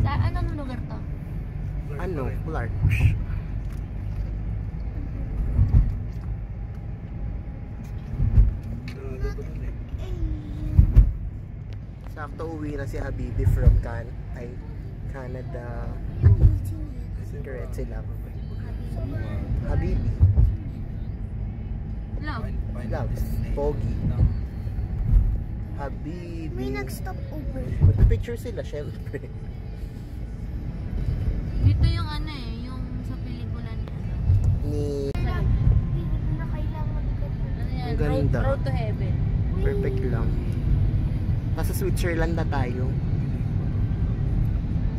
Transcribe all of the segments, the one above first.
Sa anong lugar to? Ano? Clark. Sakto uwi na si Habibi from Canada. Secret sila. Habibi. Love. Love. Pogi. Habibi. May nag-stop over. Magpipicture sila, syempre. Dito yung ano eh, yung sa pelikula ni ano. Ni... Na kailangan Ano yan? Ang ganda. Road to Heaven. Perfect lang. Nasa Switzerland na tayo.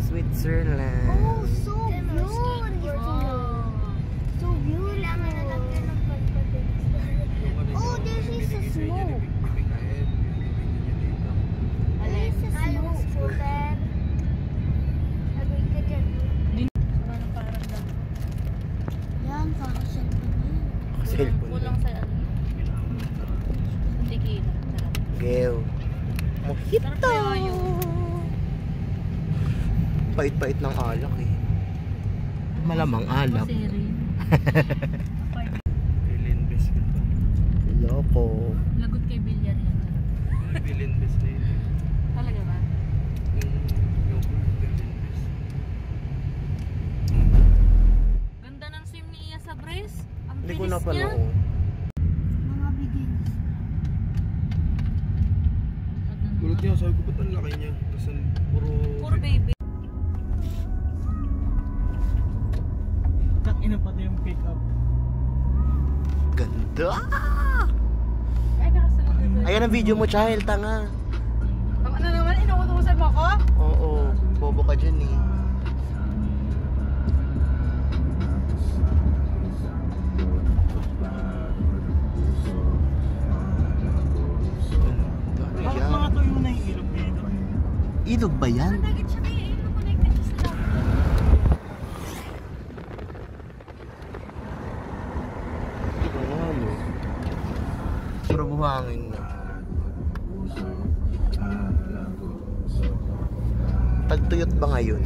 Switzerland. Oh, so beautiful. Wow. So beautiful. Kailangan na lang din ng pagpapit. Oh, this is a snow. This is a snow. Scooter. Agay ka dyan. Ano parang lang. Yan, kaka-cellphone niya. Cellphone. Kulang sa ano. Tequila. Geo. Mojito. Sarap kaya yun. Pait-pait ng alak eh. Malamang alak. Kasi rin. Bilinbes ka pa. Loko. Lagot kay Bilyar yan. Bilinbes na yun. Talaga ba? Yung Bilinbes. Ganda ng sim ni Iya sa Bres. Ang Hindi ko bilis niya. napanood. Mga beginners. Kulot niya, sabi ko ba't ang laki niya? Tapos Puro baby. Ina pati yung pick up. Ganda! Ay, nakasunod. Ayan ang video mo, child. Tanga. Ano naman? Inuutusan mo ako? Oo. Bobo ka dyan eh. Bakit mga tuyo na yung ilog dito? Ilog ba yan? Nagit siya kaya ino connected siya sa laptop. Ano? Pero buhangin na. Tagtuyot ba ngayon?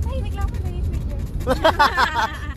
Ay, naglaman na yung picture.